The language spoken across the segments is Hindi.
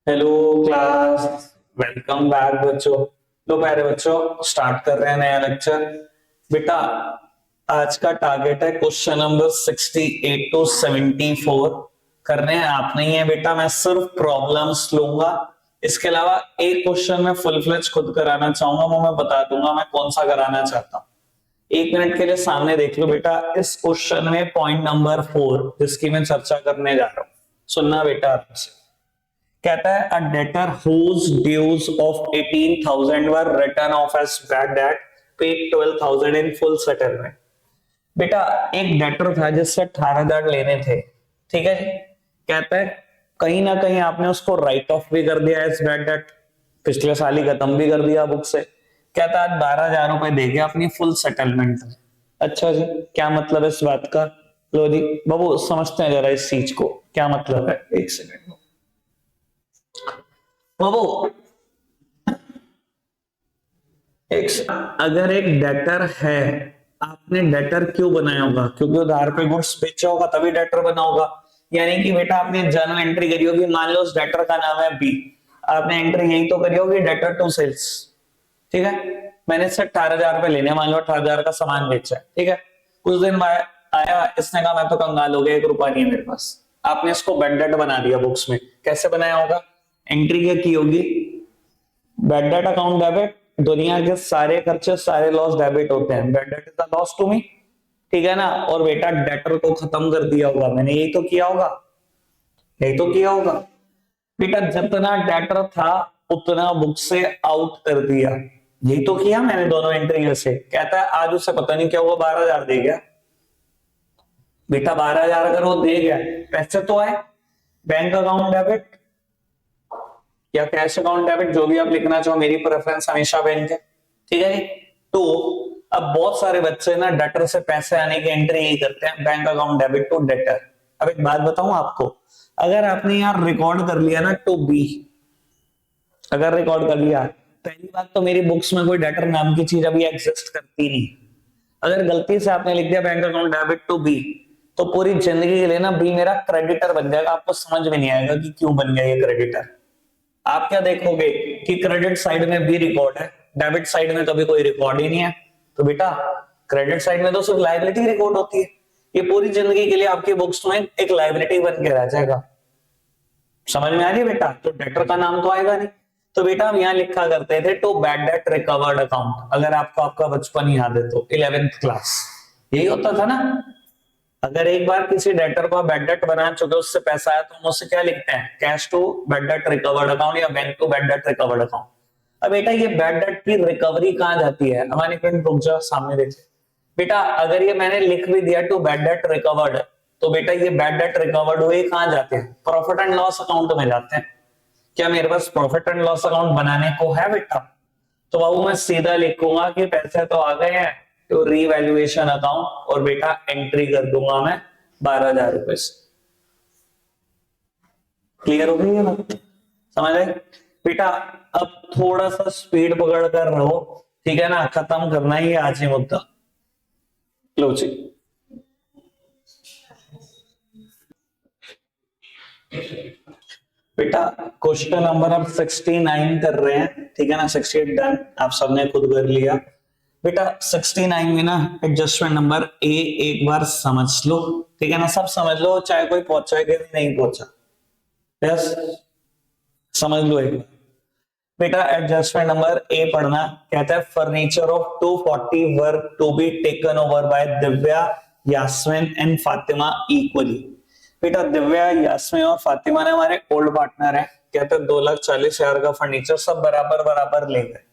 Hello class. वेलकम बैक बच्चों। लो प्यारे बच्चों, स्टार्ट कर रहे हैं नया लेक्चर। बेटा, आज का टारगेट है क्वेश्चन नंबर 68 टू 74 करने हैं। आप नहीं है बेटा, मैं सिर्फ प्रॉब्लम्स लूंगा। इसके अलावा एक क्वेश्चन में फुल फ्लेज खुद कराना चाहूंगा, वो मैं बता दूंगा मैं कौन सा कराना चाहता हूँ। एक मिनट के लिए सामने देख लो बेटा। इस क्वेश्चन में पॉइंट नंबर 4 जिसकी मैं चर्चा करने जा रहा हूँ, सुनना बेटा आपसे। कहता है a debtor whose dues of 18,000 were return of as bad debt paid 12,000 in full settlement. बेटा, एक डेटर था जिससे 18,000 लेने थे, ठीक है जी। कहता है कहीं ना कहीं आपने उसको राइट ऑफ भी कर दिया एज बैड डेट, पिछले साल ही खत्म भी कर दिया बुक से। कहता है आज 12,000 रुपए दे गया अपनी फुल सेटलमेंट। अच्छा जी, क्या मतलब है इस बात का? लो जी बाबू, समझते हैं जरा इस चीज को, क्या मतलब है। एक सेकंड बाबू। अगर एक डेटर है, आपने डेटर क्यों बनाया होगा? क्योंकि उधार पे गुड्स बेचा होगा तभी डेटर बना होगा। यानी कि बेटा आपने जर्नल एंट्री करी होगी, मान लो उस डेटर का नाम है बी। आपने एंट्री यही तो करी होगी, डेटर टू सेल्स, ठीक है। मैंने इससे 18,000 रुपए लेने, मान लो 18,000 का सामान बेचा है, ठीक है। कुछ दिन बाद आया, इसने कहा मैं तो कंगाल हो गया, 1 रुपया नहीं है मेरे पास। आपने इसको बैड डेट बना दिया बुक्स में। कैसे बनाया होगा? एंट्री क्या की होगी? Bad debt account debit. दुनिया के सारे खर्चे सारे लॉस डेबिट होते हैं। Bad debt is the loss to me, ठीक है ना। और बेटा डेटर को खत्म कर दिया होगा मैंने, यही तो किया होगा, यही तो किया होगा। बेटा जितना डेटर था उतना बुक से आउट कर दिया, यही तो किया मैंने दोनों एंट्री से। कहता है आज उसे पता नहीं क्या हुआ, 12,000 दे गया। बेटा 12,000 अगर वो दे गया, पैसे तो आए। बैंक अकाउंट डेबिट या कैश अकाउंट डेबिट, जो भी आप लिखना चाहो, मेरी प्रेफरेंस हमेशा बैंक है, ठीक है। तो अब बहुत सारे बच्चे ना डेटर से पैसे आने की एंट्री यही करते हैं, bank account debit to debtor. अब एक बात बताऊं आपको, अगर आपने यार रिकॉर्ड कर लिया ना टू बी, अगर रिकॉर्ड कर लिया, पहली बात तो मेरी बुक्स में कोई डेटर नाम की चीज अभी एग्जिस्ट करती नहीं। अगर गलती से आपने लिख दिया bank account debit to B, तो पूरी जिंदगी के लिए ना बी मेरा क्रेडिटर बन जाएगा। आपको समझ में नहीं आएगा कि क्यों बन गया ये क्रेडिटर। आप क्या देखोगे कि क्रेडिट साइड में भी रिकॉर्ड है, डेबिट साइड में कभी कोई रिकॉर्ड ही नहीं है। तो बेटा क्रेडिट साइड में तो सिर्फ लायबिलिटी रिकॉर्ड होती है। ये पूरी जिंदगी के लिए आपकी बुक्स में एक लायबिलिटी बन के रह जाएगा। समझ में आ रही है बेटा? तो डेटर का नाम तो आएगा नहीं। तो बेटा हम यहाँ लिखा करते थे to bad debt recovered account. अगर आपको आपका बचपन याद है तो 11th क्लास यही होता था ना। अगर एक बार किसी डेटर को बैड डेट बना चुके, उससे पैसा आया, तो हम उससे क्या लिखते हैं? Cash to bad debt recovered account या bank to bad debt recovered account. अब बेटा ये बैड डेट की रिकवरी कहां जाती है? हमारी फ्रेंड रुक जाओ, सामने देखिए बेटा। अगर ये मैंने लिख भी दिया टू बैड डेट रिकवर्ड, तो बेटा ये बैड डेट रिकवर्ड हुए कहां जाते हैं? प्रॉफिट एंड लॉस अकाउंट में जाते हैं। क्या मेरे पास प्रॉफिट एंड लॉस अकाउंट बनाने को है बेटा? तो बाबू मैं सीधा लिखूंगा कि पैसे तो आ गए हैं, तो रीवैल्यूएशन अकाउंट, और बेटा एंट्री कर दूंगा मैं 12,000 रुपए से। क्लियर हो गई है बात? समझ आए बेटा? अब थोड़ा सा स्पीड पकड़ कर रहो, ठीक है ना, खत्म करना ही है आज ही मुद्दा। लो जी बेटा, क्वेश्चन नंबर अब 69 कर रहे हैं, ठीक है ना। 68 डन, आप सबने खुद कर लिया। बेटा 69 में ना एडजस्टमेंट नंबर ए एक बार समझ लो, ठीक है ना। सब समझ लो, चाहे कोई पहुंचा है कि नहीं पहुंचा। यस, समझ लो एक बार। बेटा एडजस्टमेंट नंबर ए पढ़ना। कहता है furniture of 240 work to be taken over by Divya, Yasmin and Fatima equally. बेटा दिव्या, यास्मिन और फातिमा ने हमारे ओल्ड पार्टनर है। कहते हैं 2,40,000 का फर्नीचर सब बराबर बराबर ले गए,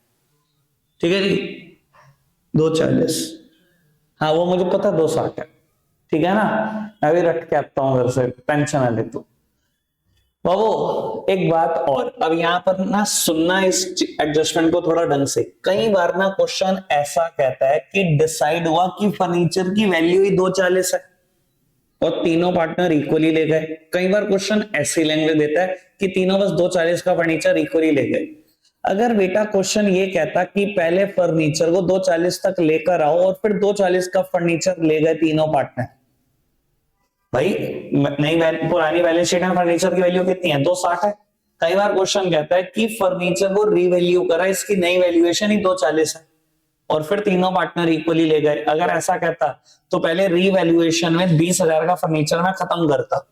ठीक है जी। 2,40, हाँ वो मुझे पता 2,60 है, ठीक है ना। मैं भी रट के आता हूँ घर से, टेंशन है ले तू। बाबू एक बात और, अब यहाँ पर ना सुनना इस एडजस्टमेंट को थोड़ा ढंग से। कई बार ना क्वेश्चन ऐसा कहता है कि डिसाइड हुआ कि फर्नीचर की वैल्यू ही 2,40 है और तीनों पार्टनर इक्वली ले गए। कई बार क्वेश्चन ऐसी लैंग्वेज देता है कि तीनों बस 2,40 का फर्नीचर इक्वली ले गए। अगर बेटा क्वेश्चन ये कहता कि पहले फर्नीचर को 2,40 तक लेकर आओ और फिर 2,40 का फर्नीचर ले गए तीनों पार्टनर, भाई नई पुरानी बैलेंस शीट में फर्नीचर की वैल्यू कितनी है? 2,60 है। कई बार क्वेश्चन कहता है कि फर्नीचर को रीवैल्यू करा, इसकी नई वैल्यूएशन ही 240 है और फिर तीनों पार्टनर इक्वली ले गए। अगर ऐसा कहता तो पहले रीवैल्यूएशन में 20,000 का फर्नीचर में खत्म करता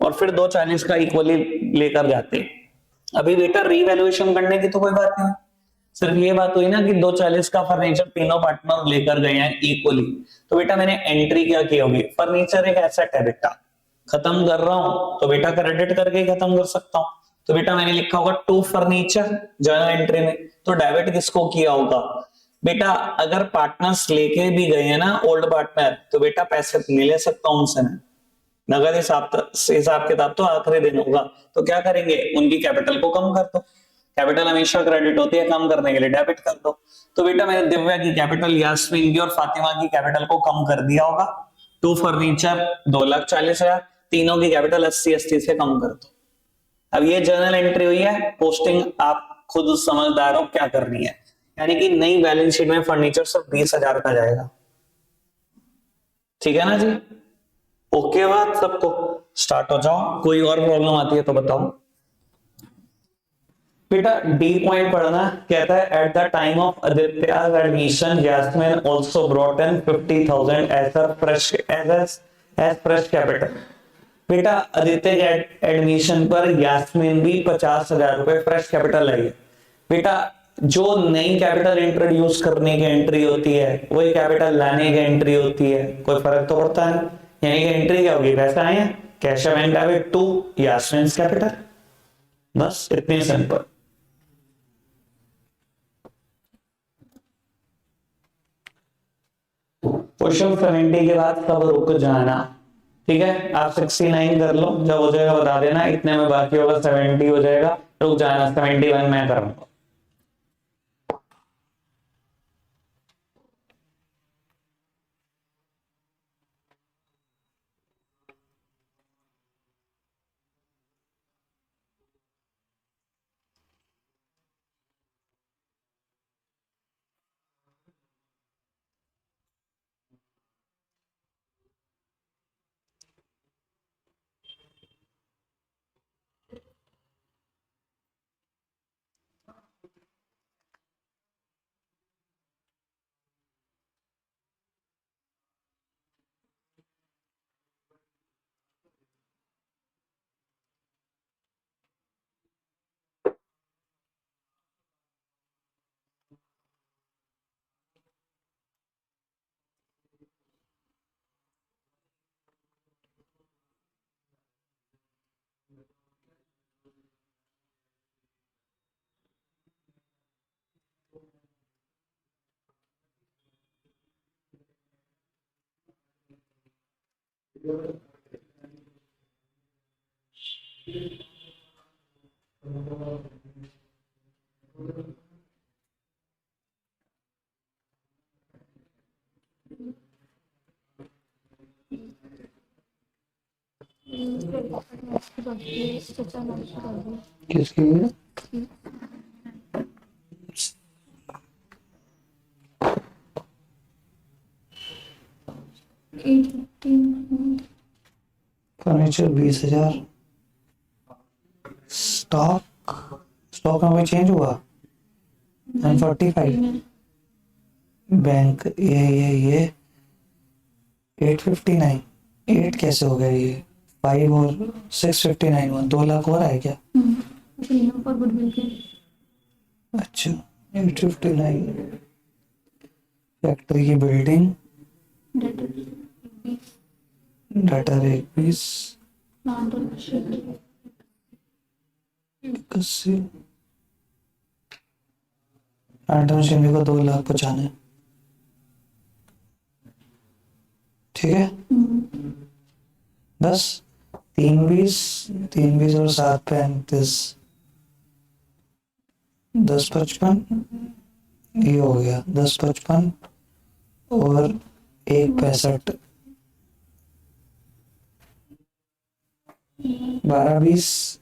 और फिर 240 का इक्वली लेकर जाते। अभी बेटा रीवैल्यूएशन करने की तो कोई बात नहीं, सिर्फ ये बात हुई ना कि 240 का फर्नीचर तीनों पार्टनर लेकर गए हैं इक्वली। तो बेटा मैंने एंट्री क्या की होगी, फर्नीचर एक एसेट है बेटा, खत्म कर रहा हूं तो बेटा क्रेडिट करके ही खत्म कर सकता हूं। तो बेटा मैंने लिखा होगा टू फर्नीचर जर्नल एंट्री में, तो डेबिट किसको किया होगा बेटा, अगर पार्टनर्स लेके भी गए हैं ना ओल्ड पार्टनर, तो बेटा पैसे नहीं ले सकता उनसे मैं, नगद हिसाब किताब तो आखिरी दिन होगा। तो क्या करेंगे, उनकी कैपिटल को कम कर दो, कैपिटल हमेशा क्रेडिट होती है, कम करने के लिए डेबिट कर दो। तो बेटा मैंने दिव्या की कैपिटल, यास्मीन की और फातिमा की कैपिटल को कम कर दिया होगा। टू फर्नीचर 2,40,000, तीनों की कैपिटल 80-80 से कम कर दो। अब ये जर्नल एंट्री हुई है, पोस्टिंग आप खुद समझदार हो क्या करनी है, यानी कि नई बैलेंस शीट में फर्नीचर सिर्फ 20,000 का जाएगा। ठीक है ना जी, ओके बात सबको, स्टार्ट हो जाओ, कोई और प्रॉब्लम आती है तो बताओ। बेटा डी पॉइंट पढ़ना, कहता है at the time of Aditya admission Jasmine also brought in 50,000 as fresh as fresh capital. बेटा आदित्य के एडमिशन पर यास्मीन भी 50,000 रुपए फ्रेश कैपिटल लाई है। बेटा जो नई कैपिटल इंट्रोड्यूस करने की एंट्री होती है वही कैपिटल लाने की एंट्री होती है, कोई फर्क तो पड़ता है, यानी कि एंट्री क्या होगी, पैसा आए cash bank debit to Yasmin capital, बस इतनी सिंपल। क्वेश्चन 70 के बाद सब रुक जाना, ठीक है, आप 69 कर लो, जब हो जाएगा बता देना, इतने में बाकी होगा 70 हो जाएगा, रुक जाना 71 मैं करूंगा। किसकी फर्नीचर 20,000, स्टॉक स्टॉक में चेंज हुआ 945, बैंक ये 859, 8 कैसे हो गया ये, 5 और 659 हुआ, 2 लाख और है क्या? अच्छा 859, फैक्ट्री की बिल्डिंग, डाटा 21, 81, मशीनरी को 2,95,000, ठीक है, बस 3 20 और 7 35, 10 55, ये हो गया 10 55 और 1 65, 12 20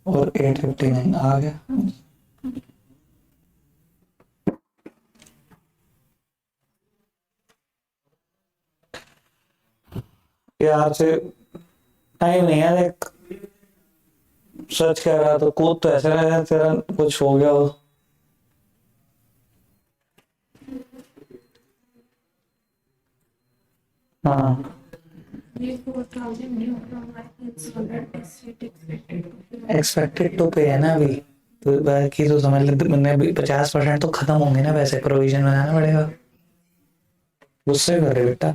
और 859 आ गया। यार से टाइम नहीं है, देख सच कह रहा तो कूद तो ऐसे रहा है तेरा कुछ हो गया हो। हाँ एक्सपेक्टेड टू पे है ना अभी, तो बाकी तो समझ ले मैंने अभी 50% तो खत्म होंगे ना, वैसे प्रोविजन बनाना पड़ेगा। गुस्से कर रहे बेटा।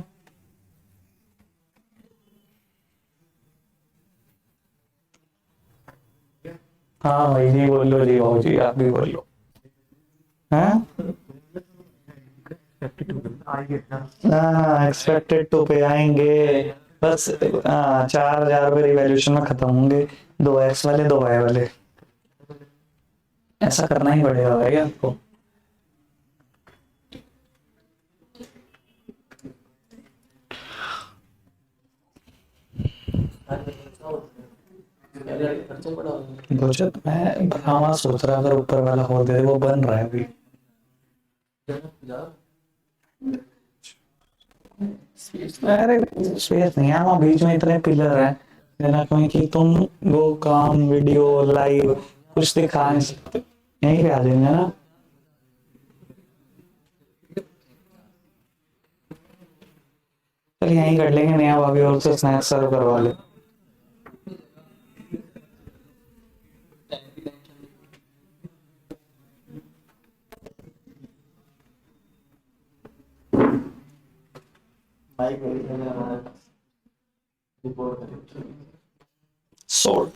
हाँ भाई जी बोलो जी, भाऊ जी आप भी बोलो। हाँ हाँ एक्सपेक्टेड टू पे आएंगे बस। हाँ 4,000 रुपये रिवैल्यूएशन में खत्म होंगे, 2x वाले 2y वाले। ऐसा करना ही पड़ेगा भाई आपको। बचत मैं हाँ सोच रहा अगर ऊपर वाला खोल दे, वो बन रहा है अभी। अरे स्पेस नहीं है वहाँ बीच में, इतने पिलर है देना कोई कि तुम वो काम वीडियो लाइव कुछ दिखा नहीं सकते, यहीं पे आ जाएंगे ना। चल यहीं कर लेंगे, नया भाभी और से स्नैक्स सर्व करवा ले। सोल्ड।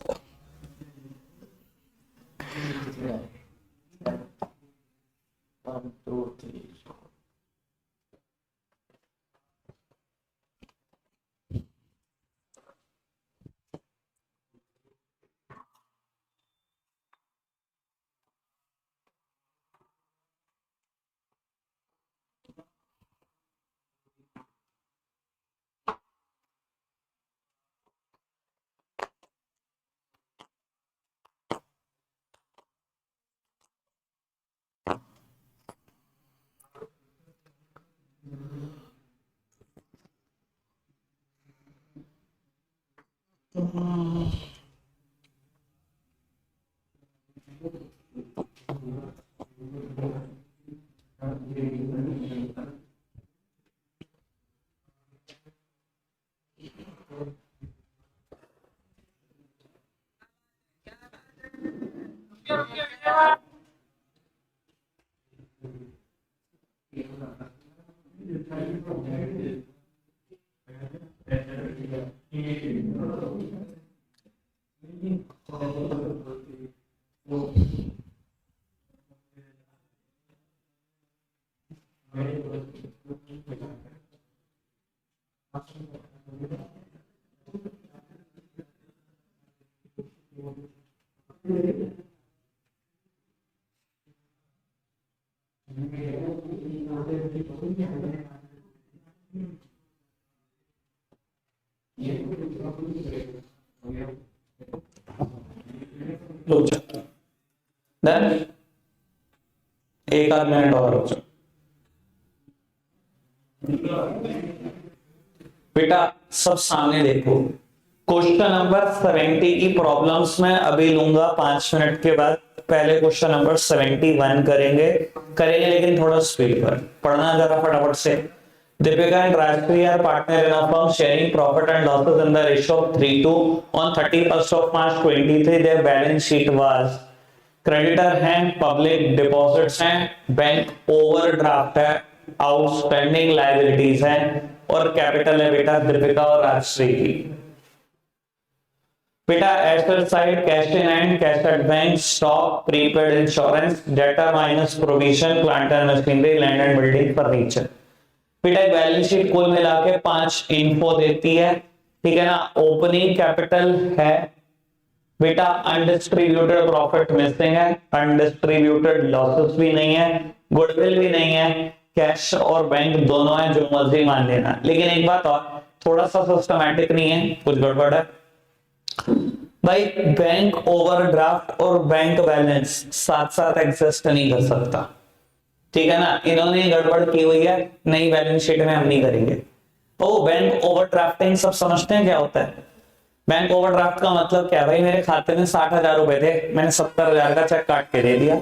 रुक जा, डन। एक आध मिनट और रुक जा बेटा, सब सामने देखो। क्वेश्चन नंबर 70 की प्रॉब्लम्स में अभी लूंगा 5 मिनट के बाद। पहले क्वेश्चन नंबर 71 करेंगे करेंगे लेकिन थोड़ा स्पीड पर पढ़ना जरा फटाफट से। Deepika and Rajshri are partner in a firm sharing profit and losses in the ratio of 3:2. On 31st of March 23, their balance sheet was creditor हैं, पब्लिक डिपॉजिट्स हैं, बैंक ओवरड्राफ्ट है, आउटस्टैंडिंग लायबिलिटीज हैं और कैपिटल है बेटा दीपिका और राजश्री की। बेटा asset side cash in and cash at bank, stock, prepaid insurance, data minus provision, plant and machinery, land and building, furniture. बेटा बैलेंस शीट कुल मिला के 5 इन्फो देती है, ठीक है ना। ओपनिंग कैपिटल है बेटा, अनडिस्ट्रीब्यूटेड प्रॉफिट मिसिंग है, अनडिस्ट्रीब्यूटेड लॉसेस भी नहीं है, गुडविल भी नहीं है, कैश और बैंक दोनों है, जो मर्जी मान लेना। लेकिन एक बात और, थोड़ा सा सिस्टमैटिक नहीं है, कुछ गड़बड़ है भाई। बैंक ओवरड्राफ्ट और बैंक बैलेंस साथ साथ एग्जिस्ट नहीं कर सकता, ठीक है ना। इन्होंने गड़बड़ की हुई है, नई बैलेंस शीट में हम नहीं करेंगे। तो बैंक ओवरड्राफ्टिंग सब समझते हैं क्या होता है? बैंक ओवरड्राफ्ट का मतलब क्या है भाई, मेरे खाते में 60,000 रुपए थे, मैंने 70,000 का चेक काट के दे दिया।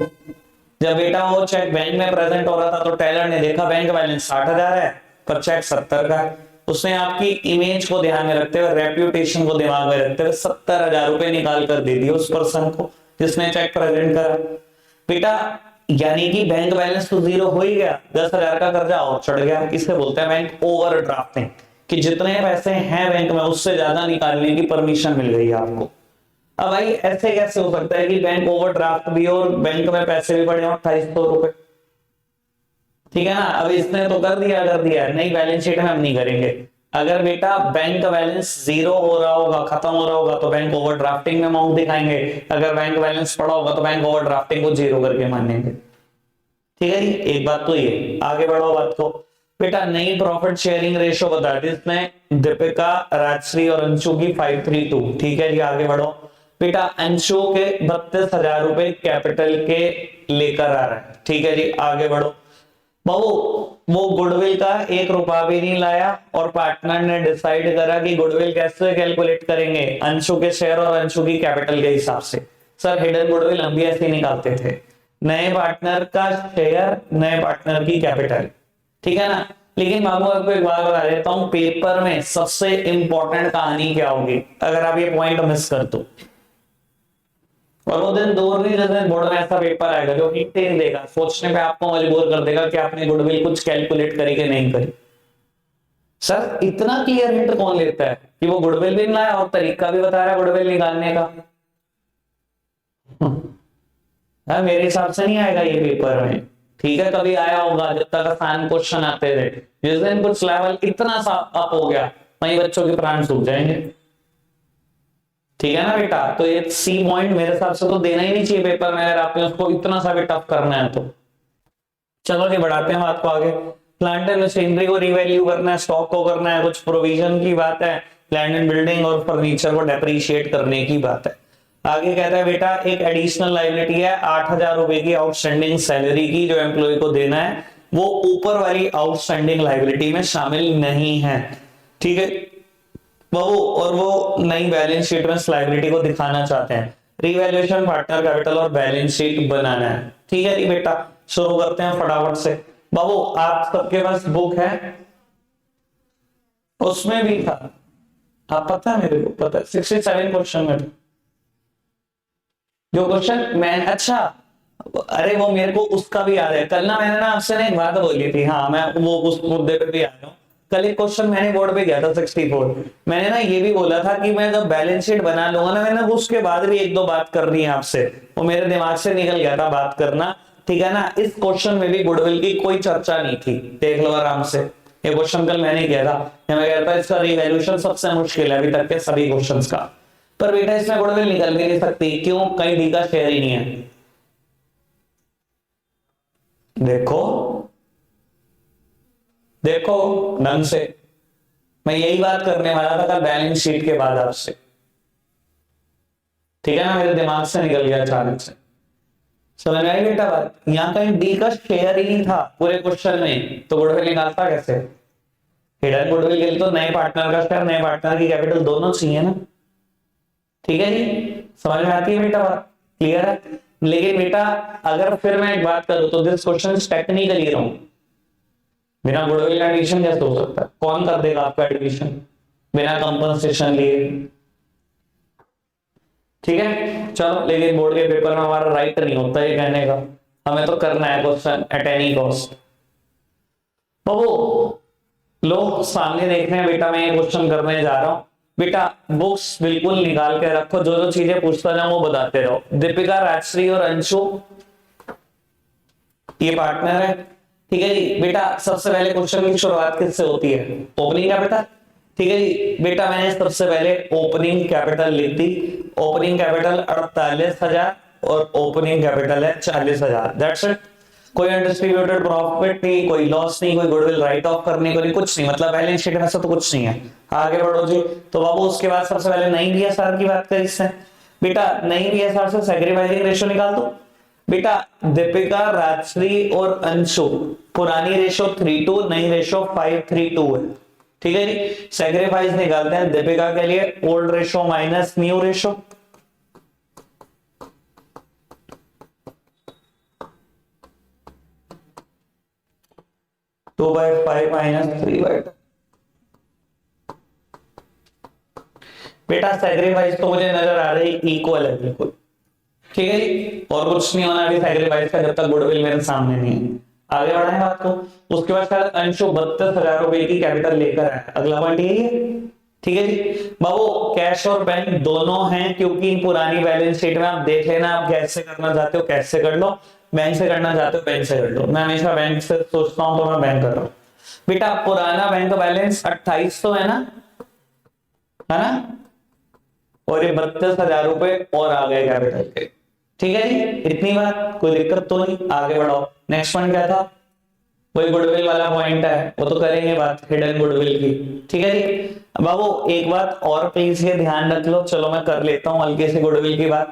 जब बेटा वो चेक बैंक में प्रेजेंट हो रहा था तो टेलर ने देखा बैंक बैलेंस 60,000 है पर चेक 70 का है। उसने आपकी इमेज को ध्यान में रखते हुए, रेप्यूटेशन को दिमाग में रखते हुए 70,000 रुपए निकाल कर दे दिए उस पर्सन को जिसने चेक प्रेजेंट करा। बेटा यानी कि बैंक बैलेंस तो जीरो हो ही गया, 10,000 का कर्जा और चढ़ गया। इसे बोलते हैं बैंक ओवरड्राफ्टिंग, कि जितने पैसे हैं बैंक में उससे ज्यादा निकालने की परमिशन मिल गई आपको। अब भाई ऐसे कैसे हो सकता है कि बैंक ओवरड्राफ्ट भी हो और बैंक में पैसे भी पड़े हो 2800 रुपए, ठीक है ना। अब इसने तो कर दिया, नहीं बैलेंस शीट में हम नहीं करेंगे। अगर बेटा बैंक बैलेंस जीरो हो रहा होगा, खत्म हो रहा होगा तो बैंक ओवरड्राफ्टिंग में अमाउंट दिखाएंगे, अगर बैंक बैलेंस पड़ा होगा तो बैंक ओवरड्राफ्टिंग को जीरो करके मानेंगे, ठीक है जी। एक बात तो ये, आगे बढ़ो बात को। बेटा नई प्रॉफिट शेयरिंग रेशो बता दी इसमें, दीपिका, राजश्री और अंशु की 5:3:2, ठीक है जी। आगे बढ़ो। बेटा अंशु के 32,000 रुपए कैपिटल के लेकर आ रहा है, ठीक है जी। आगे बढ़ो। बाबू वो गुडविल का 1 रुपया भी नहीं लाया और पार्टनर ने डिसाइड करा कि गुडविल कैसे कैलकुलेट करेंगे, अंशु के शेयर और अंशु की कैपिटल के हिसाब से। सर हिडन गुडविल हम भी ऐसे निकालते थे, नए पार्टनर का शेयर, नए पार्टनर की कैपिटल, ठीक है ना। लेकिन बाबू आपको एक बात बता देता हूं, पेपर में सबसे इंपॉर्टेंट कहानी क्या होगी अगर आप ये पॉइंट मिस कर दो। और वो दिन दूर नहीं जिस दिन बोर्ड में ऐसा पेपर आएगा जो हिंट ही देगा, सोचने पे आपको मजबूर कर देगा कि आपने गुडविल कुछ कैलकुलेट करी कि नहीं करी। सर इतना क्लियर हिंट कौन लेता है कि वो गुडविल भी नहीं लाया और तरीका भी बता रहा है गुडविल निकालने का। मेरे हिसाब से नहीं आएगा ये पेपर में, ठीक है। कभी आया होगा जब तक आसान क्वेश्चन आते थे, जिस दिन कुछ लेवल इतना सा अप हो गया वहीं बच्चों के प्राण सूख जाएंगे, ठीक है ना बेटा। तो ये सी पॉइंट मेरे हिसाब से तो देना ही नहीं चाहिए पेपर में अगर आपने उसको इतना सा भी टफ करना है तो। चलो ये बढ़ाते हैं बात को आगे। प्लांट एंड मशीनरी को रिवैल्यू करना है, स्टॉक को करना है, कुछ प्रोविजन की बात है, लैंड एंड बिल्डिंग और फर्नीचर को डेप्रिशिएट करने की बात है। आगे कहता है बेटा एक एडिशनल लायबिलिटी है 8,000 रुपए की आउटस्टैंडिंग सैलरी की जो एम्प्लॉय को देना है, वो ऊपर वाली आउटस्टैंडिंग लायबिलिटी में शामिल नहीं है, ठीक है। और वो नई बैलेंस शीट में लायबिलिटी को दिखाना चाहते हैं। रिवैल्यूएशन, पार्टनर कैपिटल और बैलेंस शीट बनाना है, ठीक है जी बेटा। शुरू करते हैं फटाफट से। बाबू आप सबके पास बुक है, उसमें भी था, आप पता है मेरे को पता है 67 क्वेश्चन में जो क्वेश्चन मैं, अच्छा अरे वो मेरे को उसका भी याद है। कल ना मैंने ना आपसे ना एक बात बोली थी, हाँ मैं वो उस मुद्दे पे भी आ रहा हूँ। कल एक क्वेश्चन मैंने बोर्ड पे किया था 64, मैंने ना ये भी बोला था कि मैं जब बैलेंस शीट बना लूंगा ना, मैंने उसके बाद भी एक दो बात करनी है आपसे, वो मेरे दिमाग से निकल गया था बात करना, ठीक है ना। इस क्वेश्चन में भी गुडविल की कोई चर्चा नहीं थी, देख लो आराम से। ये क्वेश्चन कल मैंने किया था, मैं कहता था इसका रिवैल्यूएशन सबसे मुश्किल है अभी तक के सभी क्वेश्चंस का, पर बेटा इसमें गुडविल निकल भी नहीं सकती, क्यों, कहीं डी का शेयर ही नहीं है। देखो देखो ढंग से, मैं यही बात करने वाला था कल बैलेंस शीट के बाद आपसे, ठीक है ना, मेरे दिमाग से निकल गया अचानक से। समझ में आई बेटा बात, यहाँ कहीं डी का शेयर ही नहीं था पूरे क्वेश्चन में, तो गुडविल निकालता कैसे। हिडन गुडविल के लिए तो नए पार्टनर का शेयर, नए पार्टनर की कैपिटल दोनों चाहिए ना, ठीक है जी। समझ में आती है बेटा बात, क्लियर है। लेकिन बेटा अगर फिर मैं एक बात करूं तो this question is technically wrong, बिना गुडविल का एडिशन कैसे हो सकता है, कौन कर देगा आपका एडिशन बिना कंपनसेशन लिए, ठीक है। चलो लेकिन बोर्ड के पेपर में हमारा राइट नहीं होता है कहने का, हमें तो करना है क्वेश्चन एट एनी कॉस्ट। बाबू लो सामने देखने हैं बेटा, मैं ये क्वेश्चन करने जा रहा हूं बेटा, बुक्स बिल्कुल निकाल के रखो, जो जो चीजें पूछता जाऊं वो बताते रहो। दीपिका, राजश्री और अंशु ये पार्टनर है, ठीक है जी बेटा। सबसे पहले क्वेश्चन की शुरुआत किससे होती है, ओपनिंग कैपिटल, ठीक है जी बेटा। मैंने सबसे पहले ओपनिंग कैपिटल लिख दी, ओपनिंग कैपिटल 48,000 और ओपनिंग कैपिटल है 40,000, दैट्स इट। कोई अनडिस्ट्रीब्यूटेड प्रॉफिट नहीं, कोई लॉस नहीं, कोई गुडविल राइट ऑफ करने को नहीं, कुछ नहीं, मतलब बैलेंस शीट में ऐसा तो कुछ नहीं है। आगे बढ़ो जी। तो बाबू उसके बाद सबसे पहले नई बीएसआर की बात करें इससे बेटा, नई बीएसआर से सैक्रिफाइसिंग रेशियो निकाल दो बेटा। दीपिका, राजश्री और अंशु, पुरानी रेशो 3:2, नई रेशो 5:3:2 है, ठीक है जी। सेक्रीफाइस निकालते हैं दीपिका के लिए, old ratio minus new ratio, 2/5 minus 3/2। बेटा सेक्रीफाइस तो मुझे नजर आ रही इक्वल है बिल्कुल, ठीक है जी, और कुछ नहीं होना अभी सेक्रीफाइस का जब तक गुडविल मेरे सामने नहीं है। आगे बढ़ाएं बात को। उसके बाद शायद अंशु 32,000 रुपए की कैपिटल लेकर आया, अगला पॉइंट यही है, ठीक है जी। बाबू कैश और बैंक दोनों हैं, क्योंकि पुरानी बैलेंस शीट में आप देख लेना, आप कैसे करना चाहते हो कैसे कर लो, बैंक से करना चाहते हो बैंक से कर लो। मैं हमेशा बैंक से सोचता हूं तो मैं बैंक कर रहा हूं। बेटा पुराना बैंक बैलेंस 2800 है है ना, और ये 32,000 रुपए और आ गए कैपिटल के, ठीक है जी। इतनी बात, कोई दिक्कत तो नहीं, आगे बढ़ाओ। नेक्स्ट पॉइंट क्या था, वही गुडविल वाला पॉइंट है, वो तो करेंगे बात हिडन गुडविल की, ठीक है जी। बाबू एक बात और प्लीज ये ध्यान रख लो, चलो मैं कर लेता हूं हल्के से गुडविल की बात।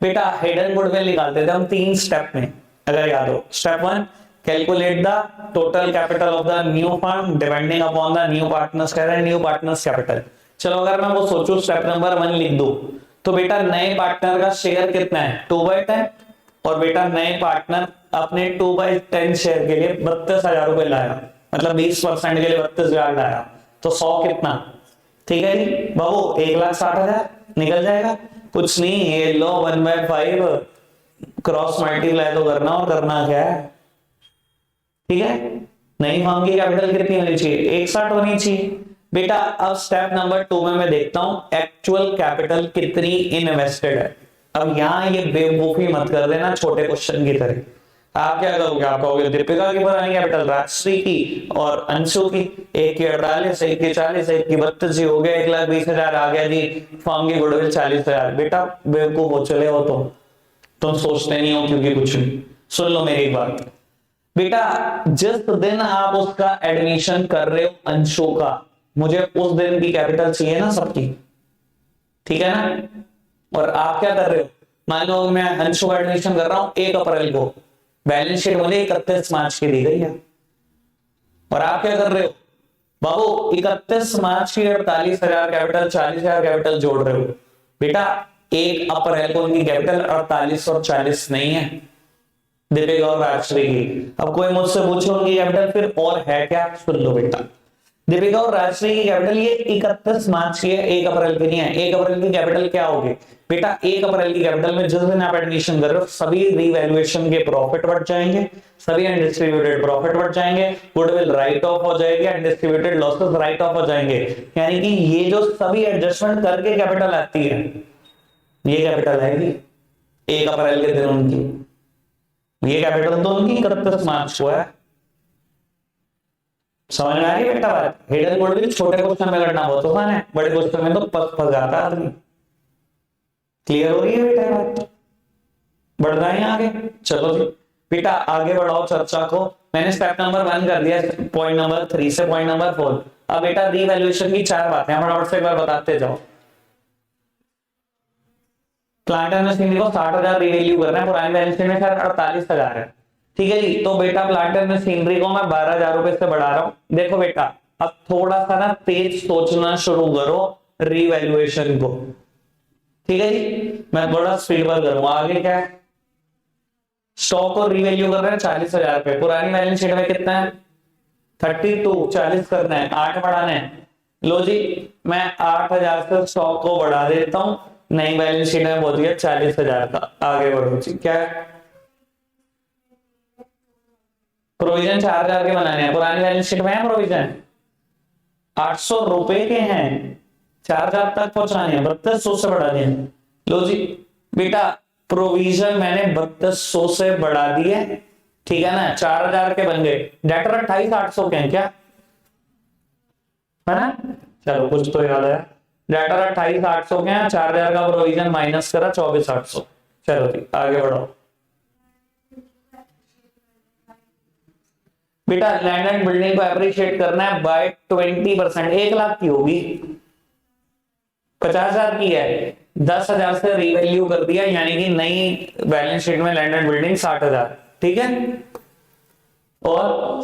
बेटा हिडन गुडविल निकालते थे हम 3 स्टेप में, अगर याद हो। Step 1, calculate the total capital of the new firm depending upon the new partners new partners capital. चलो अगर मैं वो सोचूं स्टेप नंबर 1 लिख दूं, तो बेटा नए पार्टनर का शेयर कितना है 2/10, और बेटा नए पार्टनर अपने 2/10 शेयर के लिए 32,000 रुपए लाया, मतलब 20% के लिए 32,000 लाया, तो 100 कितना, ठीक है जी। बाबू 1,60,000 निकल जाएगा, कुछ नहीं, ये लो 1/5 क्रॉस मल्टीप्लाई तो करना, और करना क्या है, ठीक है। नई फर्म की कैपिटल कितनी होनी चाहिए 160 होनी चाहिए। बेटा अब स्टेप नंबर 2 में मैं देखता हूं एक्चुअल कैपिटल कितनी इन्वेस्टेड है। अब यहां ये बेवकूफी मत कर देना छोटे क्वेश्चन की तरह। आप क्या करोगे, आप कहोगे दीपिका की पुरानी कैपिटल, राजश्री की और अंशु की, एक की 48, एक की 40, एक की 32 हो गया, 1,20,000 आ गया जी, फर्म की गुडविल 40,000। बेटा बेवकूफ हो चले हो तुम सोचते नहीं हो क्योंकि कुछ नहीं। सुन लो मेरी बात, बेटा जिस दिन आप उसका एडमिशन कर रहे हो अंशु का, मुझे उस दिन की कैपिटल चाहिए ना सबकी, ठीक है ना। और आप क्या कर रहे हो, मान लो मैं अंशु का एडमिशन कर रहा हूं 1 अप्रैल को, बैलेंस शीट मुझे 31 मार्च की दी गई है, और आप क्या कर रहे हो बाबू 31 मार्च की 48,000 कैपिटल 40,000 कैपिटल जोड़ रहे हो। बेटा 1 अप्रैल को उनकी कैपिटल 48 और 40 नहीं है, दीपिका और राजश्री की। अब कोई मुझसे पूछे उनकी कैपिटल फिर और है क्या, सुन लो बेटा, दीपिका और राजश्री की कैपिटल ये 31 मार्च की है, 1 अप्रैल की नहीं है। 1 अप्रैल की कैपिटल क्या होगी बेटा, 1 अप्रैल की कैपिटल में जिस दिन आप एडमिशन कर रहे हो सभी रीवैल्यूएशन के प्रॉफिट बढ़ जाएंगे, सभी अनडिस्ट्रीब्यूटेड प्रॉफिट बढ़ जाएंगे, गुडविल राइट ऑफ हो जाएगी, अनडिस्ट्रीब्यूटेड लॉसेस राइट ऑफ हो जाएंगे। यानी कि ये जो सभी एडजस्टमेंट करके कैपिटल आती है, ये कैपिटल आएगी 1 अप्रैल के दिन उनकी, ये कैपिटल तो उनकी 31 मार्च को है। समझ में आ रही बेटा बात, हिडन गुडविल छोटे क्वेश्चन में करना बहुत आसान है, बड़े क्वेश्चन में तो फंस जाता है आदमी। क्लियर हो रही है बेटा बात, बढ़ रहे हैं आगे, चलो जी बेटा आगे बढ़ाओ चर्चा को। मैंने स्टेप नंबर 1 कर दिया, पॉइंट नंबर 3 से पॉइंट नंबर 4। अब बेटा रीवैल्यूएशन की 4 बातें फटाफट से एक बार बताते जाओ। प्लांट एंड मशीनरी को 60,000 रिवैल्यू करना है, पुरानी बैलेंस शीट में शायद 48,000 है, ठीक है जी। तो बेटा प्लांट एंड मशीनरी को मैं 12,000 रुपए से बढ़ा रहा हूं। देखो बेटा अब थोड़ा सा ना तेज सोचना शुरू करो रीवैल्यूएशन को, ठीक है जी। मैं थोड़ा स्पीड पर करूंगा। आगे क्या है, स्टॉक को रीवैल्यू कर रहे हैं 40,000 रुपए, पुरानी बैलेंस शीट में कितना है 32, 40 करना है, 8 बढ़ाना है। लो जी मैं 8,000 से स्टॉक को बढ़ा देता हूं, नई बैलेंस शीट में पहुंच गया 40,000 का। आगे बढ़ो जी, क्या है प्रोविजन 4,000 के बनाने हैं, पुरानी बैलेंस शीट में है प्रोविजन 800 रुपए के हैं, 4,000 तक पहुंचाने हैं, 3200 से बढ़ा दिए। लो जी बेटा प्रोविजन मैंने 3200 से बढ़ा दिए, ठीक है ना, 4,000 के बन गए, डेटर 28,800 के हैं क्या, है ना। चलो कुछ तो याद है, डेटर 28,800 के हैं, 4,000 का प्रोविजन माइनस करा 24,800। चलो जी आगे बढ़ो बेटा। लैंड एंड बिल्डिंग को अप्रिशिएट करना है बाय 20%, 1 लाख की होगी, 50,000 की है, 10,000 से रीवैल्यू कर दिया, यानी कि नई बैलेंस शीट में लैंड एंड बिल्डिंग 60,000, ठीक है। और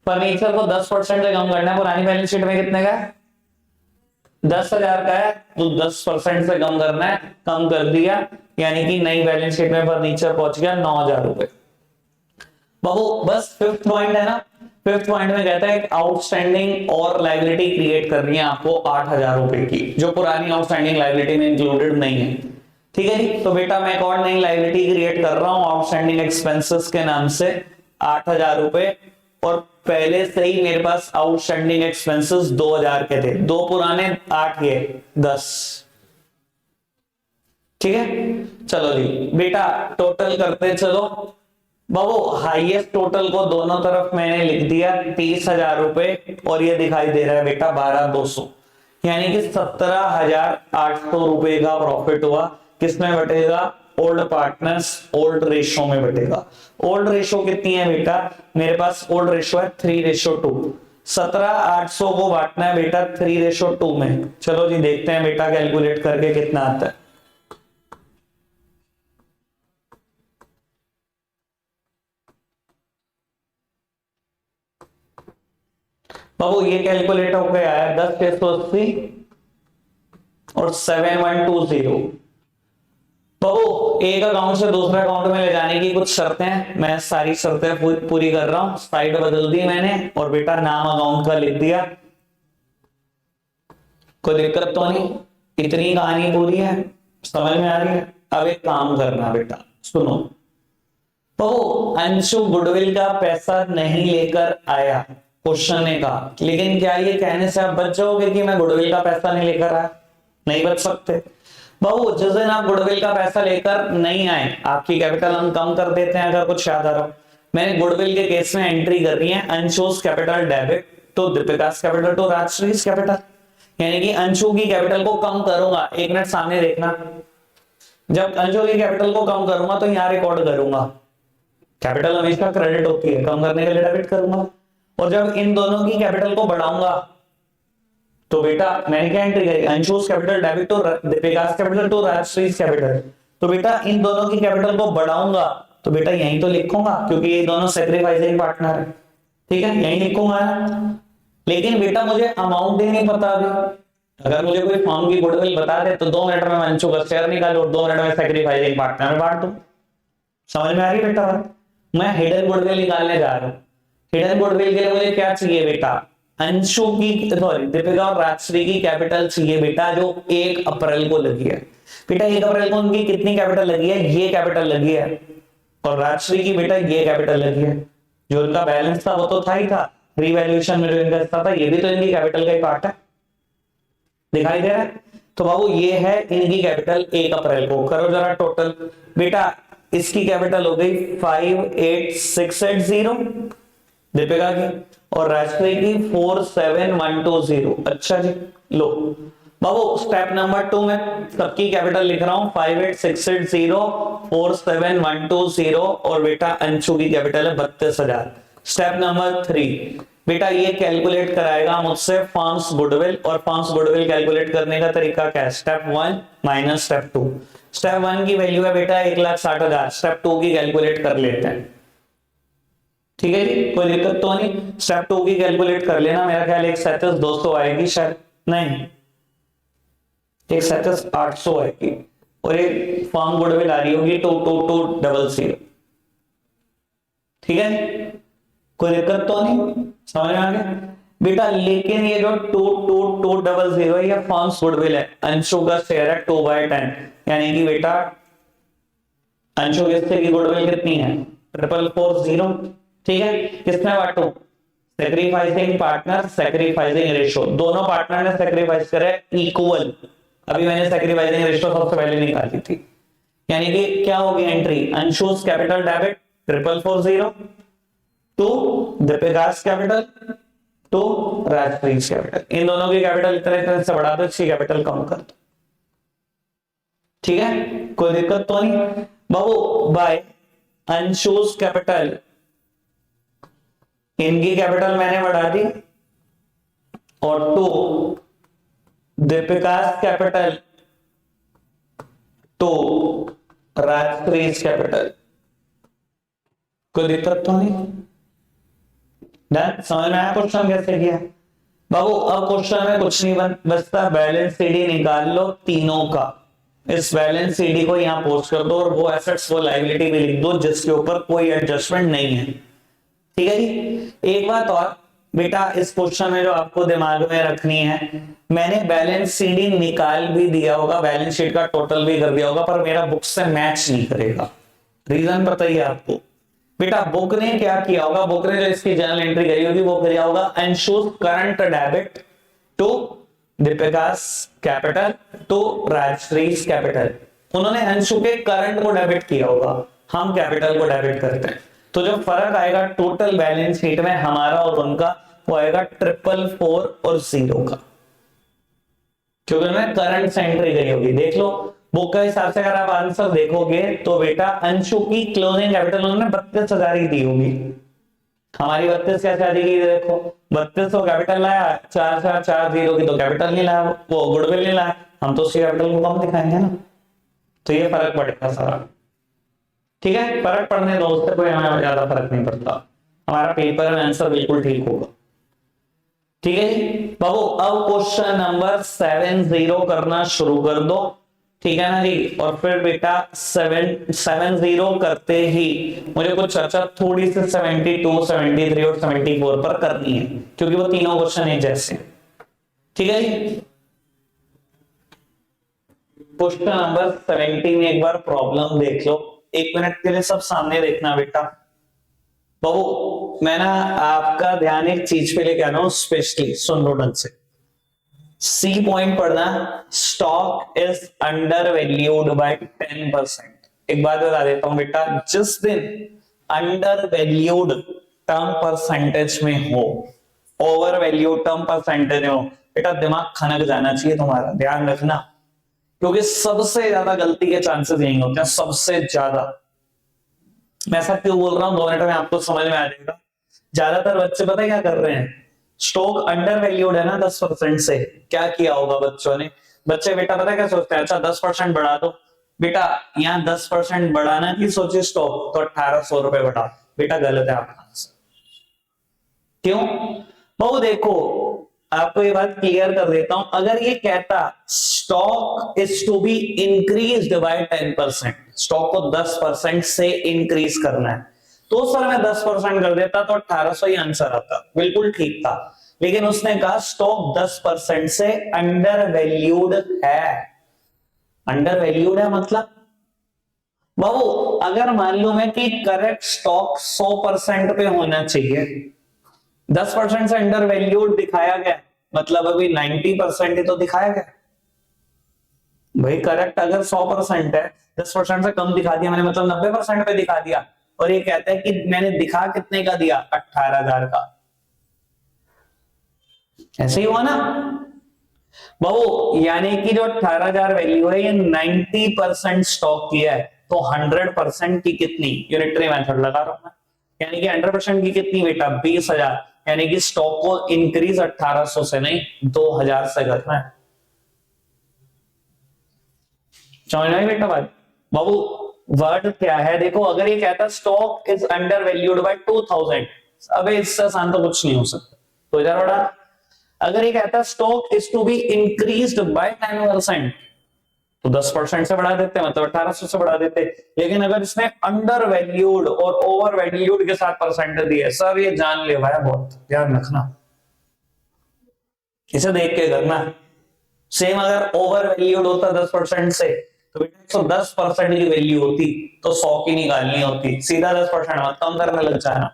फर्नीचर को 10% से कम करना है, पुरानी बैलेंस शीट में कितने का है 10,000 का है, तो 10% से कम करना है, कम कर दिया, यानी कि नई बैलेंस शीट में फर्नीचर पहुंच गया 9,000 रुपए। बाबू बस फिफ्थ पॉइंट है ना, फिफ्थ पॉइंट में कहता है आउटस्टैंडिंग और लाइबिलिटी क्रिएट करनी है आपको 8,000 रुपए की, जो पुरानी आउटस्टैंडिंग लाइबिलिटी में इंक्लूडेड नहीं है। ठीक है जी, तो बेटा मैं एक और नई लाइबिलिटी क्रिएट कर रहा हूं आउटस्टैंडिंग एक्सपेंसेस के नाम से 8,000 रुपए, और पहले से ही मेरे पास आउटस्टैंडिंग एक्सपेंसेस 2,000 के थे, दो पुराने 8 ये 10। ठीक है, चलो जी बेटा टोटल करते चलो। बाबू हाईएस्ट टोटल को दोनों तरफ मैंने लिख दिया 30,000 रुपए, और ये दिखाई दे रहा है बेटा 12,200, यानी कि 17,800 रुपए का प्रॉफिट हुआ। किसमें बटेगा ओल्ड पार्टनर्स ओल्ड रेशो में बटेगा। ओल्ड रेशो कितनी है बेटा, मेरे पास ओल्ड रेशो है 3:2। 17,800 को बांटना है बेटा 3:2 में। चलो जी देखते हैं बेटा कैलकुलेट करके कितना आता है। बाबू ये कैलकुलेट हो गया है 10,680 और 7,120। बाबू एक अकाउंट से दूसरे अकाउंट में ले जाने की कुछ शर्तें हैं, मैं सारी शर्तें पूरी कर रहा हूं। साइड बदल दी मैंने और बेटा नाम अकाउंट का लिख दिया, कोई दिक्कत तो नहीं, इतनी कहानी पूरी है, समझ में आ रही है। अब एक काम करना बेटा सुनो, तो अंशु गुडविल का पैसा नहीं लेकर आया, क्वेश्चन ने कहा, लेकिन क्या ये कहने से आप बच जाओगे कि मैं गुडविल का पैसा नहीं लेकर आया? नहीं बच सकते। बाबू जिस दिन आप गुडविल का पैसा लेकर नहीं आए, आपकी कैपिटल हम कम कर देते हैं। अगर कुछ याद आ रहा हो, मैंने गुडविल के केस में एंट्री करनी है Anshu's capital debit to Deepika's capital to Rajshree's capital, यानी कि अंशु की कैपिटल को कम करूंगा। एक मिनट सामने देखना, जब अंशु की कैपिटल को कम करूंगा तो यहां रिकॉर्ड करूंगा, कैपिटल हमेशा क्रेडिट होती है, कम करने के लिए डेबिट करूंगा। और जब इन दोनों की कैपिटल को बढ़ाऊंगा तो बेटा मैंने क्या एंट्री करी, Anshu's capital debit to Deepika's capital to Rajshree's capital, तो बेटा इन दोनों की कैपिटल को बढ़ाऊंगा तो बेटा यहीं तो लिखूंगा, क्योंकि ये दोनों सेक्रीफाइसिंग पार्टनर है। ठीक है, यहीं लिखूंगा। लेकिन बेटा मुझे अमाउंट ही नहीं पता अभी। अगर मुझे कोई फॉर्म की गुडविल बता दे तो 2 मिनट में मैं अंशु का शेयर निकालू और 2 मिनट में सेक्रीफाइसिंग पार्टनर में बांट दूं। समझ में आ रही बेटा? मैं हिडन गुडविल निकालने जा रहा हूं। हिडन गुडविल के लिए मुझे क्या चाहिए बेटा, अंशु की सॉरी दीपिका और राजश्री की कैपिटल चाहिए बेटा, जो 1 अप्रैल को लगी है। बेटा 1 अप्रैल को उनकी कितनी कैपिटल लगी है, ये कैपिटल लगी है, और राजश्री की बेटा ये कैपिटल लगी है। जो उनका बैलेंस था वो तो था ही था, रीवैल्यूएशन में जो इनका हिस्सा था ये भी तो इनकी कैपिटल का ही पार्ट है, दिखाई दे रहा है। तो बाबू ये है इनकी कैपिटल 1 अप्रैल को। करो जरा टोटल बेटा, इसकी कैपिटल हो गई 58,680 दीपिका की, और राजश्री की 47,120। अच्छा जी लो बाबू स्टेप नंबर 2 में सबकी कैपिटल लिख रहा हूं 58,680 47,120, और बेटा अंशु की कैपिटल है 32,000। स्टेप नंबर 3 बेटा ये कैलकुलेट कराएगा मुझसे फर्म्स गुडविल, और फर्म्स गुडविल कैलकुलेट करने का तरीका क्या है, स्टेप 1 माइनस स्टेप 2। स्टेप 1 की वैल्यू है बेटा 1,60,000, स्टेप 2 की कैलकुलेट कर लेते हैं। ठीक है जी, कोई दिक्कत तो नहीं। स्टेप 2 की कैलकुलेट कर लेना, मेरा ख्याल 1,37,200 आएगी शायद, नहीं 1,37,800 आएगी, और एक फर्म गुडविल आ रही होगी 22200। ठीक है, कोई दिक्कत तो नहीं, समझ में आ गया बेटा। लेकिन ये जो 22200 है ये फर्म्स गुडविल है, अंशु का शेयर है 2/10, यानी कि बेटा अंशु के हिस्से की गुडविल कितनी है 444,000। ठीक है, किसमें Bantu, sacrificing partner sacrificing ratio, दोनों पार्टनर ने सेक्रीफाइस करे इक्वल। अभी मैंने सेक्रीफाइसिंग रेशो सबसे पहले निकाली थी, यानी कि क्या होगी entry, Anshu's capital debit 444,000 to Deepika's capital to Rajshree's capital. इन दोनों की कैपिटल इतने इतने से बढ़ा दो, इसकी कैपिटल कम कर दो। ठीक है, कोई दिक्कत तो नहीं बाबू। बाय अंशुस कैपिटल, इनकी कैपिटल मैंने बढ़ा दी, और to Deepika's capital to Rajshree's capital. कोई दिक्कत तो नहीं, डन, समझ में आया क्वेश्चन कैसे किया बाबू। अब क्वेश्चन में कुछ नहीं बचता, बैलेंस सीडी निकाल लो तीनों का। इस बैलेंस सीडी को यहाँ पोस्ट कर दो और वो एसेट्स वो लायबिलिटी भी लिख दो जिसके ऊपर कोई एडजस्टमेंट नहीं है। ठीक है जी। एक बात और बेटा, इस क्वेश्चन में जो आपको दिमाग में रखनी है, मैंने बैलेंस सीडी निकाल भी दिया होगा, बैलेंस शीट का टोटल भी कर दिया होगा, पर मेरा बुक से मैच नहीं करेगा। रीजन बताइए आपको। बेटा बुक ने क्या किया होगा, बुक ने जो इसकी जर्नल एंट्री करी होगी वो किया होगा Anshu's current debit to Deepika's capital to Rajshree's capital. उन्होंने अंशु के करंट को डेबिट किया होगा, हम कैपिटल को डेबिट करते हैं। तो जो फर्क आएगा टोटल बैलेंस शीट में हमारा और उनका, वो आएगा 444 और 0 का, क्योंकि उन्होंने करंट से एंट्री करी होगी। देख लो बुक के हिसाब से अगर आप आंसर देखोगे तो बेटा अंशु की क्लोजिंग कैपिटल उन्होंने 32,000 ही दी होगी। हमारी 32 कैसे आ जाएगी, देखो 32 को कैपिटल लाया, 4440 की तो कैपिटल नहीं लाया, वो गुडविल नहीं लाया, हम तो उसकी कैपिटल को कम दिखाएंगे ना। तो ये फर्क पड़ेगा सारा। ठीक है, फर्क पड़ने दो, उससे कोई हमें ज्यादा फर्क नहीं पड़ता, हमारा पेपर में आंसर बिल्कुल ठीक होगा। ठीक है बाबू, अब क्वेश्चन नंबर 70 करना शुरू कर दो। ठीक है ना जी। और फिर बेटा 70 करते ही मुझे कुछ चर्चा थोड़ी सी 72, 73 और 74 पर करनी है, क्योंकि वो तीनों क्वेश्चन एक जैसे। ठीक है जी। क्वेश्चन नंबर 70 में एक बार प्रॉब्लम देख लो, 1 मिनट के लिए सब सामने देखना बेटा। बाबू मैं ना आपका ध्यान एक चीज पे लेके आ रहा हूं, स्पेशली सुन लो ढंग से। सी पॉइंट पढ़ना, stock is under valued bye 10%। एक बात बता देता हूं बेटा, जिस दिन अंडर वैल्यूड टर्म परसेंटेज में हो, ओवर वैल्यूड टर्म परसेंटेज में हो, बेटा दिमाग खनक जाना चाहिए तुम्हारा, ध्यान रखना, क्योंकि सबसे ज्यादा गलती के चांसेस यही होते हैं, सबसे ज्यादा। मैं ऐसा क्यों बोल रहा हूं, 2 मिनट में आपको समझ में आ जाएगा। ज्यादातर बच्चे पता है क्या कर रहे हैं, स्टॉक अंडर वैल्यूड है ना 10% से, क्या किया होगा बच्चों ने, बच्चे बेटा पता है क्या सोचते हैं, अच्छा 10% बढ़ा दो। बेटा यहाँ 10% बढ़ाना की सोचे स्टॉक, तो 1800 रुपए बढ़ा, बेटा गलत है आपका आंसर। क्यों बहु, देखो आपको ये बात क्लियर कर देता हूं, अगर ये कहता stock is to be increased by 10%, stock को 10% से इंक्रीज करना है, तो सर मैं 10% कर देता तो 1800 ही आंसर आता, बिल्कुल ठीक था। लेकिन उसने कहा स्टॉक 10% से अंडर वैल्यूड है। अंडर वैल्यूड है मतलब बाबू, अगर मान लो मैं कि करेक्ट स्टॉक 100% पे होना चाहिए, 10% से अंडर वैल्यूड दिखाया गया, मतलब अभी 90% ही तो दिखाया गया भाई। करेक्ट अगर 100% है, 10% से कम दिखा दिया मैंने, मतलब 90% पे दिखा दिया, और ये कहता है कि मैंने दिखा कितने का दिया, 18,000 का। ऐसे ही हुआ ना बाबू, यानी कि जो 18,000 वैल्यू है ये 90% स्टॉक की है, तो 100% की कितनी, यूनिटरी मेथड लगा रहा हूं मैं, यानी कि 100% की कितनी बेटा 20,000, यानी कि स्टॉक को इंक्रीज 1800 से नहीं 2000 से करना है। समझ में आई बेटा बात बाबू, वर्ड क्या है देखो, अगर ये कहता stock is under valued bye 2000, अबे इससे आसान तो कुछ नहीं हो सकता, 2000 बढ़ा। अगर ये कहता stock is to be increased by 10%, तो 10% से बढ़ा देते, मतलब 1800 से बढ़ा देते। लेकिन अगर इसने अंडर वैल्यूड और ओवर वैल्यूड के साथ परसेंट दिए, सब ये जान ले भाई, बहुत ध्यान रखना, इसे देख के करना। सेम अगर ओवर वैल्यूड होता 10% से, तो 110% की वैल्यू होती तो 100 की निकालनी होती, सीधा 10% मत कम करने लग जाना।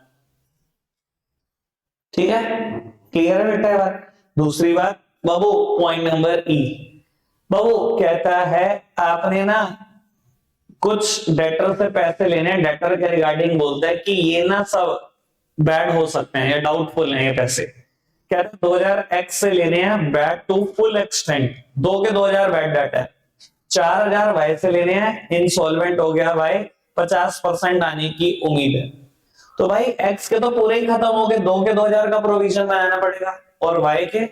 ठीक है, क्लियर है बेटा बात। दूसरी बात बाबू, पॉइंट नंबर ई, बाबू कहता है आपने ना कुछ डेटर से पैसे लेने हैं, डेटर के रिगार्डिंग बोलता है कि ये ना सब बैड हो सकते हैं या डाउटफुल हैं ये पैसे। कहता है 2000 एक्स से लेने हैं बैड टू फुल एक्सटेंट, 2 के 2000 बैड डेट है। 4000 वाई से लेने हैं, इंसॉल्वेंट हो गया भाई, 50% आने की उम्मीद है। तो भाई एक्स के तो पूरे ही खत्म हो गए, 2 के 2000 का प्रोविजन बनाना पड़ेगा, और वाई के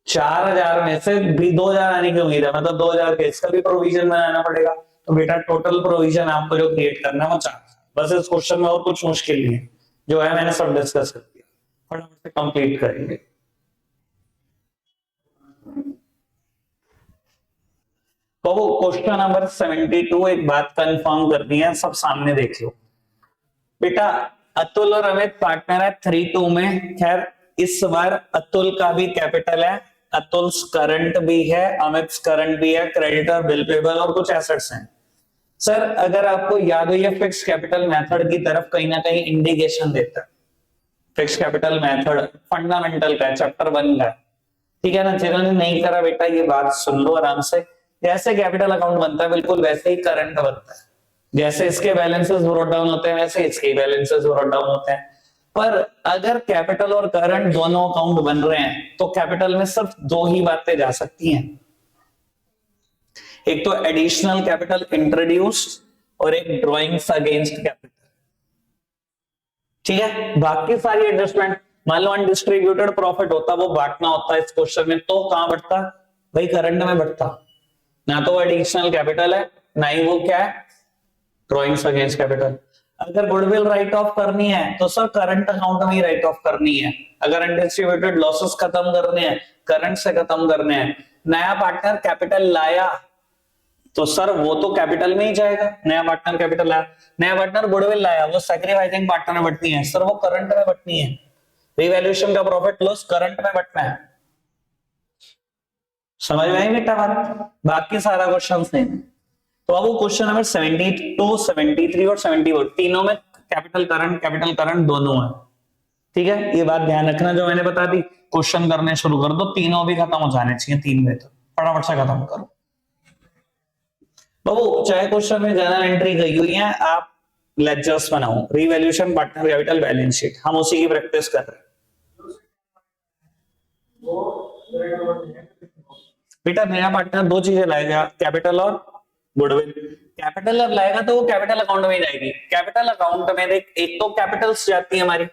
4000 में से भी 2000 आने की उम्मीद है, मतलब 2000 के इसका भी प्रोविजन बनाना पड़ेगा। तो बेटा टोटल प्रोविजन आपको जो क्रिएट करना है वो 4। बस इस क्वेश्चन में और कुछ मुश्किल नहीं है, जो है मैंने सब डिस्कस कर दिया। फटाफट से कंप्लीट करेंगे। तो वो क्वेश्चन नंबर 72 एक बात कंफर्म करनी है, सब सामने देख लो बेटा। अतुल और अमित पार्टनर है 3-2 में। खैर इस बार अतुल का भी कैपिटल है, अतुल करंट भी है, अमित करंट भी है, क्रेडिटर, बिल पेबल और कुछ एसेट्स हैं। सर अगर आपको याद हो, ये फिक्स कैपिटल मेथड की तरफ कहीं ना कहीं इंडिकेशन देता है। फिक्स कैपिटल मेथड फंडामेंटल का है, चैप्टर 1 का है, ठीक है ना। जिन्होंने नहीं करा बेटा ये बात सुन लो आराम से। जैसे कैपिटल अकाउंट बनता है बिल्कुल वैसे ही करंट बनता है। जैसे इसके बैलेंसेस ब्रॉट डाउन होते हैं वैसे इसके बैलेंसेस ब्रॉट डाउन होते हैं। पर अगर कैपिटल और करंट दोनों अकाउंट बन रहे हैं तो कैपिटल में सिर्फ दो ही बातें जा सकती हैं, एक तो एडिशनल कैपिटल इंट्रोड्यूस्ड और एक ड्रॉइंग्स अगेंस्ट कैपिटल, ठीक है। बाकी सारी एडजस्टमेंट, मान लो अनडिस्ट्रीब्यूटेड प्रॉफिट होता, वो बांटना होता इस क्वेश्चन में, तो कहां बढ़ता भाई, करंट में बढ़ता। ना तो एडिशनल कैपिटल है ना ही वो क्या है, ड्रॉइंग्स अगेंस्ट कैपिटल। अगर गुडविल राइट ऑफ करनी है तो सर करंट अकाउंट में ही राइट ऑफ करनी है। अगर अनडिस्ट्रीब्यूटेड लॉसेस खत्म करने हैं, करंट से खत्म करने हैं। नया पार्टनर कैपिटल लाया तो सर वो तो कैपिटल में ही जाएगा। नया पार्टनर कैपिटल लाया, नया पार्टनर गुडविल लाया, वो सैक्रिफाइसिंग पार्टनर में बटनी है सर, वो करंट में बटनी है। रिवैल्यूएशन का प्रॉफिट लॉस करंट में बटना है। समझ में आई बेटा बात? बाकी सारा क्वेश्चन सेम। तो अब वो क्वेश्चन नंबर 72, 73 और 74 तीनों में कैपिटल करंट दोनों है, ठीक है। ये बात ध्यान रखना जो मैंने बता दी। क्वेश्चन करने शुरू कर दो, तीनों भी खत्म हो जाने चाहिए 3 में, तो फटाफट से खत्म करो बाबू। चाहे क्वेश्चन में जनरल एंट्री गई हुई है, आप लेजर्स बनाओ, revaluation, partner capital, balance sheet, हम उसी की प्रैक्टिस कर रहे हैं बेटा। नया पार्टनर दो चीजें लाएगा, कैपिटल और गुडविल। कैपिटल अब लाएगा तो वो कैपिटल अकाउंट में जाएगी। कैपिटल अकाउंट में देख, एक तो कैपिटल्स जाती है हमारी,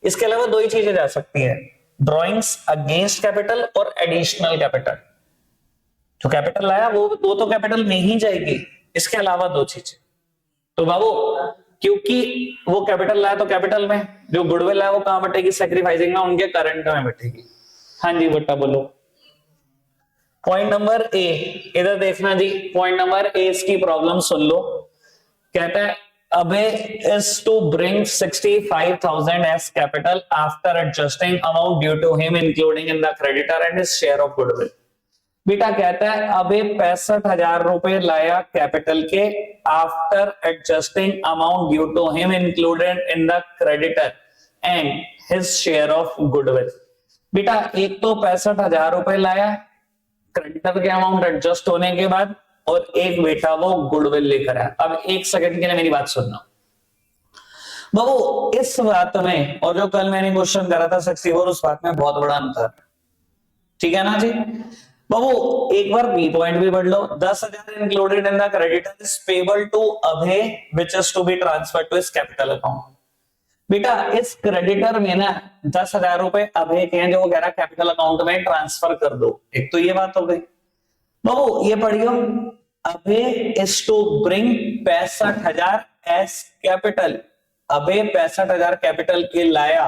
इसके अलावा दो ही चीजें जा सकती है, ड्रॉइंग्स अगेंस्ट कैपिटल और एडिशनल कैपिटल। जो कैपिटल लाया वो तो कैपिटल में ही जाएगी, इसके अलावा दो चीजें। तो बाबू क्योंकि वो कैपिटल लाया तो कैपिटल में, जो गुडविल है वो कहां बटेगी, सैक्रिफाइसिंग में, उनके करंट में बटेगी। हाँ जी बेटा बोलो। पॉइंट नंबर ए, इधर देखना जी। पॉइंट नंबर ए इसकी प्रॉब्लम सुन लो। कहता है अबे is to bring 65,000 as capital after adjusting amount due to him including in the creditor and his share of goodwill। बेटा कहता है अबे 65,000 रुपए लाया कैपिटल के, after adjusting amount due to him included in the creditor and his share of goodwill. बेटा एक तो 65,000 रुपए लाया क्रेडिटर के अमाउंट एडजस्ट होने के बाद, और एक बेटा वो गुडविल लेकर आया। अब एक सेकंड के लिए मेरी बात सुनना बाबू। इस बात में और जो कल मैंने क्वेश्चन करा था 64, उस बात में बहुत बड़ा अंतर, ठीक है ना जी बाबू। एक बार बी पॉइंट भी पढ़ लो। 10,000 included in the creditor is payable to Abhay which is to be transferred to his capital account. बेटा इस क्रेडिटर में ना 10,000 रुपए अभय के हैं, जो वो कह रहा कैपिटल अकाउंट में ट्रांसफर कर दो। एक तो ये बात हो गई बाबू। ये पढ़ियो, Abhay is to bring 65,000 as capital. Abhay 65,000 capital के लाया,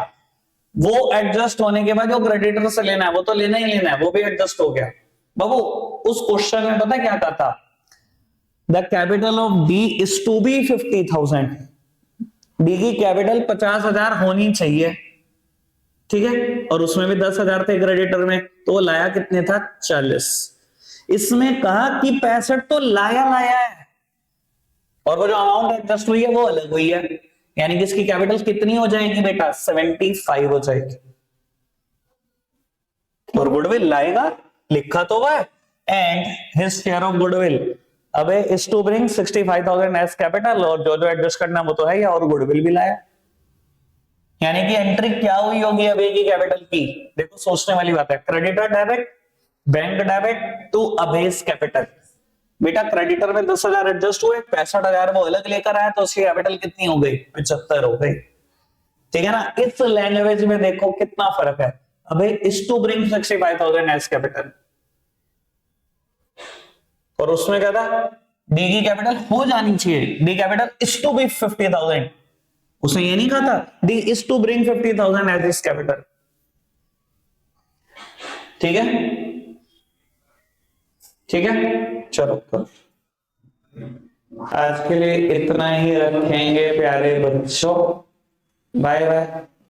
वो एडजस्ट होने के बाद जो क्रेडिटर से लेना है वो तो लेना ही लेना है, वो भी एडजस्ट हो गया बाबू। उस क्वेश्चन में पता क्या कहा था, the capital of D is to be 50,000। D की कैपिटल 50,000 होनी चाहिए, ठीक है, और उसमें भी 10,000 थे क्रेडिटर में, तो वो लाया कितने था, 40। इसमें कहा कि 65 तो लाया है, और वो जो अमाउंट एडजस्ट हुई है वो अलग हुई है, यानी कि इसकी कैपिटल कितनी हो जाएगी बेटा, 75 हो जाएगी। और गुडविल लाएगा, लिखा तो वह and his share of goodwill Abhay is to bring 65,000 as capital, और जो जो एडजस्ट करना वो तो है, और गुडविल भी लाया। यानी कि एंट्री क्या हुई होगी अबे की कैपिटल की, देखो सोचने वाली बात है। Creditor debit, bank debit to Abhay's capital. बेटा क्रेडिटर में 10,000 एडजस्ट हुए, 65,000 वो अलग लेकर आया, तो उसकी कैपिटल कितनी हो गई, 75 हो गई, ठीक है ना। इस लैंग्वेज में देखो कितना फर्क है। Abhay is to bring 65,000 as capital, और उसमें क्या था, डी की कैपिटल हो जानी चाहिए, D capital is to be 50,000, उसने ये नहीं कहा था D is to bring 50,000 as is capital. ठीक है, ठीक है, चलो तो आज के लिए इतना ही रखेंगे प्यारे बच्चों। Bye bye.